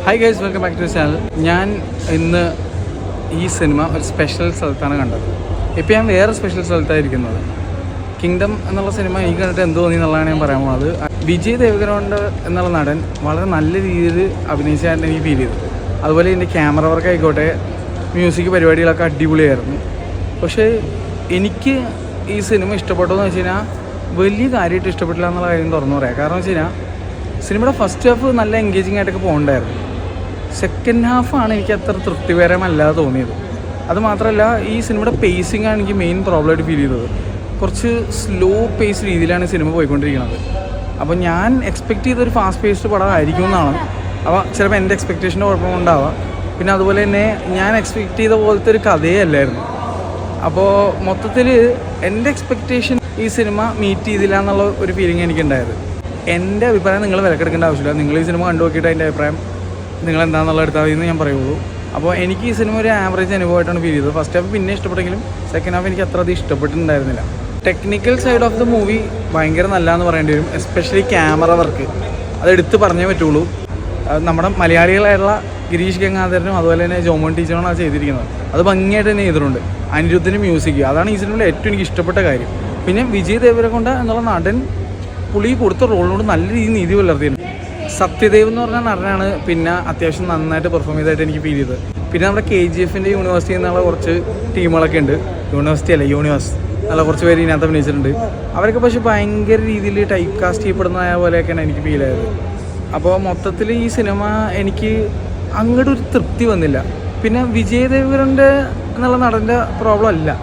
Hi guys, welcome back to channel. ഞാൻ ഇന്ന് ഈ സിനിമ ഒരു സ്പെഷ്യൽ സ്ഥലത്താണ് കണ്ടത്. ഇപ്പോൾ ഞാൻ വേറെ സ്പെഷ്യൽ സ്ഥലത്തായിരിക്കുന്നത്. കിങ്ഡം എന്നുള്ള സിനിമ എനിക്ക് കണ്ടിട്ട് എന്ത് തോന്നി എന്നുള്ളതാണ് ഞാൻ പറയാൻ പോകുന്നത്. വിജയ് ദേവ്ഗൗഡ എന്നുള്ള നടൻ വളരെ നല്ല രീതിയിൽ അഭിനയിച്ചായിട്ട് എനിക്ക് ഫീൽ ചെയ്തത്. അതുപോലെ ഇതിൻ്റെ ക്യാമറ വർക്ക് ആയിക്കോട്ടെ, മ്യൂസിക് പരിപാടികളൊക്കെ അടിപൊളിയായിരുന്നു. പക്ഷേ എനിക്ക് ഈ സിനിമ ഇഷ്ടപ്പെട്ടതെന്ന് വെച്ച് കഴിഞ്ഞാൽ വലിയ കാര്യമായിട്ട് ഇഷ്ടപ്പെട്ടില്ല എന്നുള്ള കാര്യം തുറന്നു പറയാം. കാരണം വെച്ച് കഴിഞ്ഞാൽ സിനിമയുടെ ഫസ്റ്റ് ഹാഫ് നല്ല എൻഗേജിങ് ആയിട്ടൊക്കെ പോകണ്ടായിരുന്നു. സെക്കൻഡ് ഹാഫാണ് എനിക്ക് അത്ര തൃപ്തികരമല്ലാതെ തോന്നിയത്. അതുമാത്രമല്ല, ഈ സിനിമയുടെ പേസിംഗ് ആണ് എനിക്ക് മെയിൻ പ്രോബ്ലമായിട്ട് ഫീൽ ചെയ്തത്. കുറച്ച് സ്ലോ പേസ് രീതിയിലാണ് സിനിമ പോയിക്കൊണ്ടിരിക്കുന്നത്. അപ്പോൾ ഞാൻ എക്സ്പെക്റ്റ് ചെയ്തൊരു ഫാസ്റ്റ് പേസ്ഡ് പടം ആയിരിക്കും എന്നാണ്. അപ്പോൾ ചിലപ്പോൾ എൻ്റെ എക്സ്പെക്റ്റേഷൻ്റെ കുഴപ്പം കൊണ്ടാവാം. പിന്നെ അതുപോലെ തന്നെ ഞാൻ എക്സ്പെക്റ്റ് ചെയ്ത പോലത്തെ ഒരു കഥയേ അല്ലായിരുന്നു. അപ്പോൾ മൊത്തത്തിൽ എൻ്റെ എക്സ്പെക്റ്റേഷൻ ഈ സിനിമ മീറ്റ് ചെയ്തില്ല എന്നുള്ള ഒരു ഫീലിംഗ് എനിക്കുണ്ടായത്. എൻ്റെ അഭിപ്രായം നിങ്ങൾ വിലക്കെടുക്കേണ്ട ആവശ്യമില്ല. നിങ്ങൾ ഈ സിനിമ കണ്ടു നോക്കിയിട്ട് അതിൻ്റെ അഭിപ്രായം നിങ്ങൾ എന്താണെന്നുള്ള എടുത്താൽ മതി എന്ന് ഞാൻ പറയുള്ളൂ. അപ്പോൾ എനിക്ക് ഈ സിനിമ ഒരു ആവറേജ് അനുഭവമായിട്ടാണ് ഫീൽ ചെയ്തത്. ഫസ്റ്റ് ഹാഫ് പിന്നെ ഇഷ്ടപ്പെട്ടെങ്കിലും സെക്കൻഡ് ഹാഫ് എനിക്ക് അത്ര അധികം ഇഷ്ടപ്പെട്ടിട്ടുണ്ടായിരുന്നില്ല. Technical side of the movie ഭയങ്കര നല്ലതെന്ന് പറയേണ്ടി വരും. എസ്പെഷ്യലി ക്യാമറ വർക്ക് അത് എടുത്ത് പറഞ്ഞേ പറ്റുള്ളൂ. നമ്മുടെ മലയാളികളായിട്ടുള്ള ഗിരീഷ് ഗംഗാധരനും അതുപോലെ തന്നെ ജോമോൻ ടീച്ചറാണ് അത് ചെയ്തിരിക്കുന്നത്. അത് ഭംഗിയായിട്ട് തന്നെ ചെയ്തിട്ടുണ്ട്. അനിരുദ്ധിൻ്റെ മ്യൂസിക്, അതാണ് ഈ സിനിമയിൽ ഏറ്റവും എനിക്ക് ഇഷ്ടപ്പെട്ട കാര്യം. പിന്നെ വിജയ് ദേവരകൊണ്ട എന്നുള്ള നടൻ പുള്ളി കൊടുത്ത റോളിനോട് നല്ല രീതിയിൽ നീതി പുലർത്തിയിട്ടുണ്ട്. സത്യദേവ് എന്ന് പറഞ്ഞ നടനാണ് പിന്നെ അത്യാവശ്യം നന്നായിട്ട് പെർഫോം ചെയ്തതായിട്ട് എനിക്ക് ഫീൽ ചെയ്തത്. പിന്നെ നമ്മുടെ KGFൻ്റെ യൂണിവേഴ്സിറ്റി എന്നുള്ള കുറച്ച് ടീമുകളൊക്കെ ഉണ്ട്. യൂണിവേഴ്സ് നല്ല കുറച്ച് പേര് ഇതിനകത്ത് അഭിനയിച്ചിട്ടുണ്ട്. അവരൊക്കെ പക്ഷേ ഭയങ്കര രീതിയിൽ ടൈപ്പ് കാസ്റ്റ് ചെയ്യപ്പെടുന്ന പോലെയൊക്കെയാണ് എനിക്ക് ഫീൽ ആയത്. അപ്പോൾ മൊത്തത്തിൽ ഈ സിനിമ എനിക്ക് അങ്ങോട്ട് ഒരു തൃപ്തി വന്നില്ല. പിന്നെ വിജയ് ദേവരകൊണ്ട എന്നുള്ള നടൻ്റെ പ്രോബ്ലം അല്ല.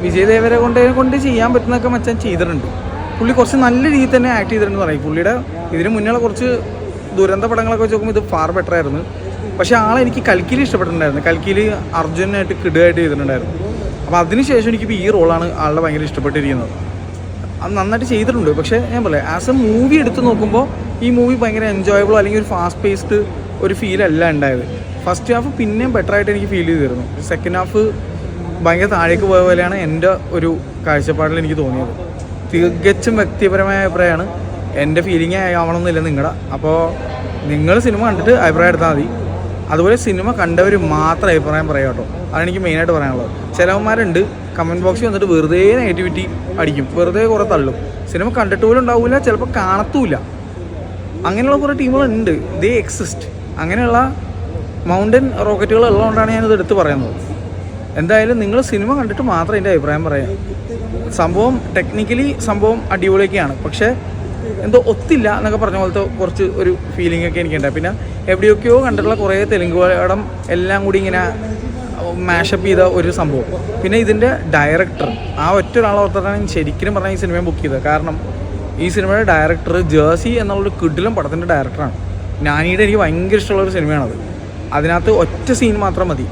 വിജയ് ദേവരകൊണ്ടയെ കൊണ്ട് ചെയ്യാൻ പറ്റുന്നതൊക്കെ മച്ചാൻ ചെയ്തിട്ടുണ്ട്. പുള്ളി കുറച്ച് നല്ല രീതിയിൽ തന്നെ ആക്ട് ചെയ്തിട്ടുണ്ടെന്ന് പറയും. പുള്ളിയുടെ ഇതിന് മുന്നേയുള്ള കുറച്ച് ദുരന്ത പടങ്ങളൊക്കെ വെച്ച് നോക്കുമ്പോൾ ഇത് ഫാർ ബെറ്റർ ആയിരുന്നു. പക്ഷേ എനിക്ക് കൽക്കിയിൽ ഇഷ്ടപ്പെട്ടിട്ടുണ്ടായിരുന്നു. കൽക്കിയിൽ അർജുനായിട്ട് കിടുവായിട്ട് ചെയ്തിട്ടുണ്ടായിരുന്നു. അപ്പോൾ അതിനുശേഷം എനിക്കിപ്പോൾ ഈ റോളാണ് ആളുടെ ഭയങ്കര ഇഷ്ടപ്പെട്ടിരിക്കുന്നത്. അത് നന്നായിട്ട് ചെയ്തിട്ടുണ്ട്. പക്ഷേ ഞാൻ പറയാം, ആസ് എ മൂവി എടുത്ത് നോക്കുമ്പോൾ ഈ മൂവി ഭയങ്കര എൻജോയബിളോ അല്ലെങ്കിൽ ഒരു ഫാസ്റ്റ് പേസ്ഡ് ഒരു ഫീലല്ല ഉണ്ടായത്. ഫസ്റ്റ് ഹാഫ് പിന്നെയും ബെറ്ററായിട്ട് എനിക്ക് ഫീൽ ചെയ്തിരുന്നു. സെക്കൻഡ് ഹാഫ് ഭയങ്കര താഴേക്ക് പോയ പോലെയാണ് എൻ്റെ ഒരു കാഴ്ചപ്പാടിൽ എനിക്ക് തോന്നിയത്. തികച്ചും വ്യക്തിപരമായ അഭിപ്രായമാണ്. എൻ്റെ ഫീലിംഗ് ആവണമെന്നില്ല നിങ്ങളുടെ. അപ്പോൾ നിങ്ങൾ സിനിമ കണ്ടിട്ട് അഭിപ്രായം എടുത്താൽ മതി. അതുപോലെ സിനിമ കണ്ടവർ മാത്രം അഭിപ്രായം പറയാം കേട്ടോ. അതാണ് എനിക്ക് മെയിനായിട്ട് പറയാനുള്ളത്. ചിലവന്മാരുണ്ട് കമൻറ്റ് ബോക്സിൽ വന്നിട്ട് വെറുതെ നെഗറ്റിവിറ്റി അടിക്കും, വെറുതെ കുറേ തള്ളും. സിനിമ കണ്ടിട്ട് പോലും ഉണ്ടാവില്ല, ചിലപ്പോൾ കാണത്തുമില്ല. അങ്ങനെയുള്ള കുറേ ടീമുകളുണ്ട്. ദേ എക്സിസ്റ്റ്. അങ്ങനെയുള്ള മൗണ്ടൻ റോക്കറ്റുകൾ ഉള്ളതുകൊണ്ടാണ് ഞാനിത് എടുത്ത് പറയുന്നത്. എന്തായാലും നിങ്ങൾ സിനിമ കണ്ടിട്ട് മാത്രം എൻ്റെ അഭിപ്രായം പറയാം. സംഭവം ടെക്നിക്കലി സംഭവം അടിപൊളിയൊക്കെയാണ്. പക്ഷേ എന്തോ ഒത്തില്ല എന്നൊക്കെ പറഞ്ഞ പോലത്തെ കുറച്ച് ഒരു ഫീലിംഗ് ഒക്കെ എനിക്കുണ്ടായി. പിന്നെ എവിടെയൊക്കെയോ കണ്ടിട്ടുള്ള കുറേ തെലുങ്ക് പടം എല്ലാം കൂടി ഇങ്ങനെ മാഷപ്പ് ചെയ്ത ഒരു സംഭവം. പിന്നെ ഇതിൻ്റെ ഡയറക്ടർ, ആ ഒറ്റ ഒരാളെ ഓർത്തിട്ടാണ് ഞാൻ ശരിക്കും പറഞ്ഞാൽ ഈ സിനിമയെ ബുക്ക് ചെയ്തത്. കാരണം ഈ സിനിമയുടെ ഡയറക്ടർ ജേഴ്സി എന്നുള്ളൊരു കിടിലം പടത്തിൻ്റെ ഡയറക്ടറാണ്. നാനിയുടെ എനിക്ക് ഭയങ്കര ഇഷ്ടമുള്ളൊരു സിനിമയാണത്. അതിനകത്ത് ഒറ്റ സീൻ മാത്രം മതി.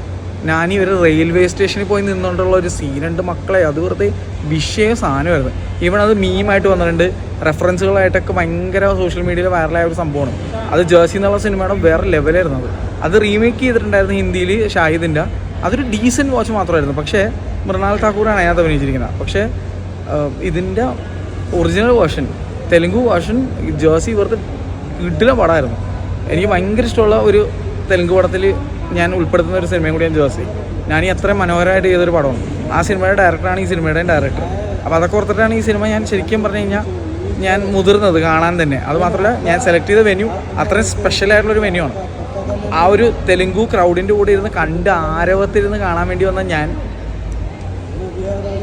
നാനി ഒരു റെയിൽവേ സ്റ്റേഷനിൽ പോയി നിന്നുകൊണ്ടുള്ള ഒരു സീനുണ്ട് മക്കളെ. അത് വെറുതെ വിഷയ സാധനമായിരുന്നു. ഈവൺ അത് മീമായിട്ട് വന്നിട്ടുണ്ട്. റെഫറൻസുകളായിട്ടൊക്കെ ഭയങ്കര സോഷ്യൽ മീഡിയയിൽ വൈറലായ ഒരു സംഭവമാണ്. അത് ജേഴ്സി എന്നുള്ള സിനിമയുടെ വേറെ ലെവലായിരുന്നു. അത് റീമേക്ക് ചെയ്തിട്ടുണ്ടായിരുന്നു ഹിന്ദിയിൽ ഷാഹിദിൻ്റെ. അതൊരു ഡീസൻറ്റ് വാച്ച് മാത്രമായിരുന്നു. പക്ഷേ മൃണാൽ ഠാക്കൂറാണ് അതിനകത്ത് അഭിനയിച്ചിരിക്കുന്നത്. പക്ഷേ ഇതിൻ്റെ original version, Telugu version jersey വെറുതെ കിടിലം പടമായിരുന്നു. എനിക്ക് ഭയങ്കര ഇഷ്ടമുള്ള ഒരു തെലുങ്ക് പടത്തിൽ ഞാൻ ഉൾപ്പെടുത്തുന്ന ഒരു സിനിമയും കൂടിയാണ് ജേഴ്സി. ഞാൻ അത്രയും മനോഹരമായിട്ട് ചെയ്തൊരു പടമാണ്. ആ സിനിമയുടെ ഡയറക്ടറാണ് ഈ സിനിമയുടെ ഡയറക്ടർ. അപ്പോൾ അതൊക്കെ ഓർത്തിട്ടാണ് ഈ സിനിമ ഞാൻ ശരിക്കും പറഞ്ഞു കഴിഞ്ഞാൽ ഞാൻ മുതിർന്നത് കാണാൻ തന്നെ. അതുമാത്രമല്ല, ഞാൻ സെലക്ട് ചെയ്ത വെന്യൂ അത്രയും സ്പെഷ്യലായിട്ടുള്ളൊരു വെന്യൂ ആണ്. ആ ഒരു തെലുങ്കു ക്രൗഡിൻ്റെ കൂടെ ഇരുന്ന് കണ്ട് ആരവത്തിരുന്ന് കാണാൻ വേണ്ടി വന്ന ഞാൻ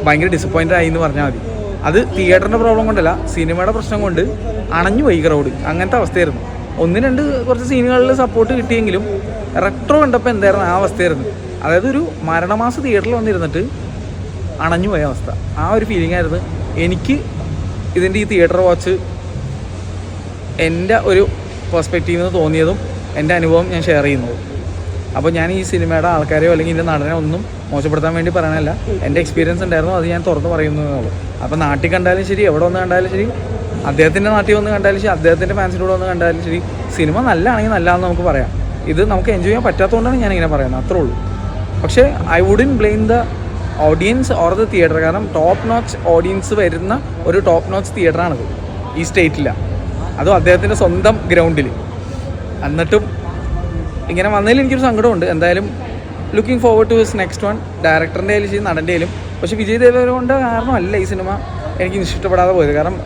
ഭയങ്കര ഡിസപ്പോയിൻ്റ് ആയി എന്ന് പറഞ്ഞാൽ മതി. അത് തിയേറ്ററിൻ്റെ പ്രോബ്ലം കൊണ്ടല്ല, സിനിമയുടെ പ്രശ്നം കൊണ്ട് അണഞ്ഞു പോയി ക്രൗഡ്. അങ്ങനത്തെ അവസ്ഥയായിരുന്നു. 1-2 കുറച്ച് സീനുകളിൽ സപ്പോർട്ട് കിട്ടിയെങ്കിലും റെട്രോ കണ്ടപ്പോൾ എന്തായിരുന്നു ആ അവസ്ഥയായിരുന്നു. അതായത് ഒരു മരണമാസ തിയേറ്ററിൽ വന്നിരുന്നിട്ട് അണഞ്ഞു പോയ അവസ്ഥ. ആ ഒരു ഫീലിംഗ് ആയിരുന്നു എനിക്ക് ഇതിൻ്റെ ഈ തിയേറ്റർ വാച്ച് എൻ്റെ ഒരു പെർസ്പെക്റ്റീവിൽ നിന്ന് തോന്നിയതും എൻ്റെ അനുഭവം ഞാൻ ഷെയർ ചെയ്യുന്നതും. അപ്പോൾ ഞാൻ ഈ സിനിമയുടെ ആൾക്കാരെയോ അല്ലെങ്കിൽ ഇതിൻ്റെ നടനെ ഒന്നും മോശപ്പെടുത്താൻ വേണ്ടി പറയണമല്ല. എൻ്റെ എക്സ്പീരിയൻസ് ഉണ്ടായിരുന്നു, അത് ഞാൻ തുറന്ന് പറയുന്നതെന്നുള്ളൂ. അപ്പോൾ നാട്ടിൽ കണ്ടാലും ശരി, എവിടെ വന്ന് കണ്ടാലും ശരി, അദ്ദേഹത്തിൻ്റെ നാട്ടിൽ വന്ന് കണ്ടാലും ശരി, അദ്ദേഹത്തിൻ്റെ ഫാൻസിലൂടെ വന്ന് കണ്ടാലും ശരി, സിനിമ നല്ലതാണെങ്കിൽ നല്ലതാണെന്ന് നമുക്ക് പറയാം. ഇത് നമുക്ക് എൻജോയ് ചെയ്യാൻ പറ്റാത്തതുകൊണ്ടാണ് ഞാനിങ്ങനെ പറയുന്നത്, അത്രേ ഉള്ളൂ. പക്ഷേ I wouldn't blame the audience or the theatre. കാരണം ടോപ്പ് നോച്ച് ഓഡിയൻസ് വരുന്ന ഒരു ടോപ്പ് നോച്ച് തിയേറ്ററാണിത് ഈ സ്റ്റേറ്റില്ല. അതും അദ്ദേഹത്തിൻ്റെ സ്വന്തം ഗ്രൗണ്ടിൽ. എന്നിട്ടും ഇങ്ങനെ വന്നതിൽ എനിക്കൊരു സങ്കടമുണ്ട്. എന്തായാലും looking forward to his next one. ഡയറക്ടറിൻ്റെ ആയാലും ശരി, നടൻ്റെ ആയാലും. പക്ഷേ വിജയ് ദേവരകൊണ്ട കാരണമല്ല ഈ സിനിമ എനിക്ക് ഇഷ്ടപ്പെടാതെ പോയത്. കാരണം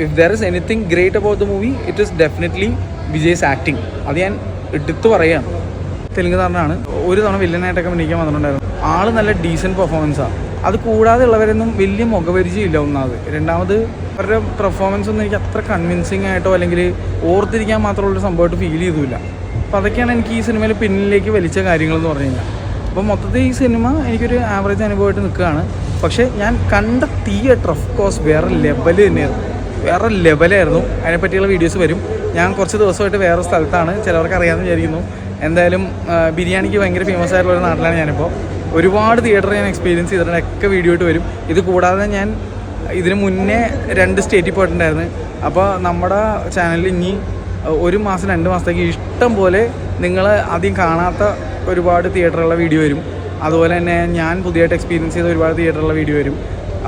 if there is anything great about the movie it is definitely Vijay's acting. അത് ഞാൻ എടുത്തു പറയുകയാണ്. തെലുങ്ക് നടനാണ്. ഒരു തവണ വില്ലനായിട്ടൊക്കെ അഭിനയിക്കാൻ വന്നിട്ടുണ്ടായിരുന്നു. ആൾ നല്ല ഡീസൻറ്റ് പെർഫോമൻസാണ്. അത് കൂടാതെ ഉള്ളവരൊന്നും വലിയ മുഖപരിചയമില്ല ഒന്നാമത്. രണ്ടാമത് അവരുടെ പെർഫോമൻസ് ഒന്നും എനിക്ക് അത്ര കൺവിൻസിങ് ആയിട്ടോ അല്ലെങ്കിൽ ഓർത്തിരിക്കാൻ മാത്രമുള്ളൊരു സംഭവമായിട്ട് ഫീൽ ചെയ്തില്ല. അപ്പോൾ അതൊക്കെയാണ് എനിക്ക് ഈ സിനിമയിൽ പിന്നിലേക്ക് വലിച്ച കാര്യങ്ങളെന്ന് പറഞ്ഞു കഴിഞ്ഞാൽ. അപ്പോൾ മൊത്തത്തിൽ ഈ സിനിമ എനിക്കൊരു ആവറേജ് അനുഭവമായിട്ട് നിൽക്കുകയാണ്. പക്ഷേ ഞാൻ കണ്ട തിയേറ്റർ ഓഫ് കോഴ്സ് വേറെ ലെവൽ തന്നെയായിരുന്നു. വേറെ ലെവലായിരുന്നു. അതിനെപ്പറ്റിയുള്ള വീഡിയോസ് വരും. ഞാൻ കുറച്ച് ദിവസമായിട്ട് വേറെ സ്ഥലത്താണ്, ചിലവർക്ക് അറിയാമെന്ന് വിചാരിക്കുന്നു. എന്തായാലും ബിരിയാണിക്ക് ഭയങ്കര ഫേമസ് ആയിട്ടുള്ളൊരു നാട്ടിലാണ് ഞാനിപ്പോൾ. ഒരുപാട് തിയേറ്റർ ഞാൻ എക്സ്പീരിയൻസ് ചെയ്തിട്ടുണ്ട്. ഒക്കെ വീഡിയോ ആയിട്ട് വരും. ഇത് കൂടാതെ ഞാൻ ഇതിന് മുന്നേ 2 സ്റ്റേറ്റിൽ പോയിട്ടുണ്ടായിരുന്നു. അപ്പോൾ നമ്മുടെ ചാനലിൽ ഇനി 1 മാസം 2 മാസത്തേക്ക് ഇഷ്ടം പോലെ നിങ്ങൾ ആദ്യം കാണാത്ത ഒരുപാട് തിയേറ്ററുള്ള വീഡിയോ വരും. അതുപോലെ തന്നെ ഞാൻ പുതിയതായിട്ട് എക്സ്പീരിയൻസ് ചെയ്ത ഒരുപാട് തിയേറ്ററുള്ള വീഡിയോ വരും.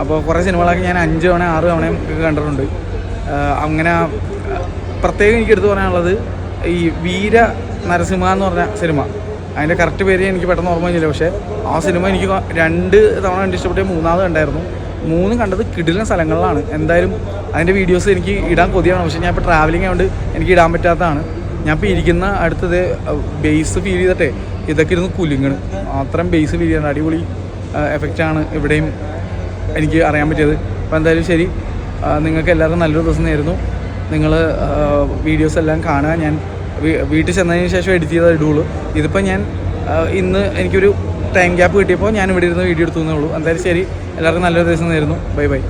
അപ്പോൾ കുറേ സിനിമകളൊക്കെ ഞാൻ 5 തവണ 6 തവണയും ഒക്കെ കണ്ടിട്ടുണ്ട്. അങ്ങനെ പ്രത്യേകം എനിക്ക് എടുത്തു പറയാനുള്ളത് ഈ വീര നരസിംഹ എന്ന് പറഞ്ഞ സിനിമ. അതിൻ്റെ കറക്റ്റ് പേര് എനിക്ക് പെട്ടെന്ന് ഓർമ്മ വന്നില്ല. പക്ഷേ ആ സിനിമ എനിക്ക് 2 തവണ കണ്ട് ഇഷ്ടപ്പെട്ട 3ാമത് കണ്ടായിരുന്നു. 3 കണ്ടത് കിടിലൻ സ്ഥലങ്ങളിലാണ്. എന്തായാലും അതിൻ്റെ വീഡിയോസ് എനിക്ക് ഇടാൻ കൊതിയാണ്. പക്ഷേ ഞാൻ ഇപ്പോൾ ട്രാവലിംഗ് ആയതുകൊണ്ട് എനിക്ക് ഇടാൻ പറ്റാത്തതാണ്. ഞാൻ ഇപ്പോൾ ഇരിക്കുന്ന അടുത്തത് ബേസ് ഫീൽ ചെയ്തിട്ടേ ഇതൊക്കെ ഇരുന്ന് കുലുങ്ങണ്. അത്രയും ബേസ് ഫീൽ ചെയ്യുന്നത് അടിപൊളി എഫക്റ്റാണ് ഇവിടെയും എനിക്ക് അറിയാൻ പറ്റിയത്. അപ്പോൾ എന്തായാലും ശരി, നിങ്ങൾക്ക് എല്ലാവർക്കും നല്ലൊരു ദിവസം നേരുന്നു. നിങ്ങൾ വീഡിയോസ് എല്ലാം കാണുക. ഞാൻ വീട്ടിൽ ചെന്നതിന് ശേഷം എഡിറ്റ് ചെയ്ത ഇടുള്ളൂ. ഇതിപ്പോൾ ഞാൻ ഇന്ന് എനിക്കൊരു ടൈം ഗ്യാപ്പ് കിട്ടിയപ്പോൾ ഞാൻ ഇവിടെ ഇരുന്ന് വീഡിയോ എടുത്തുന്നേ ഉള്ളൂ. എന്തായാലും ശരി, എല്ലാവർക്കും നല്ലൊരു ദിവസം നേരുന്നു. Bye bye.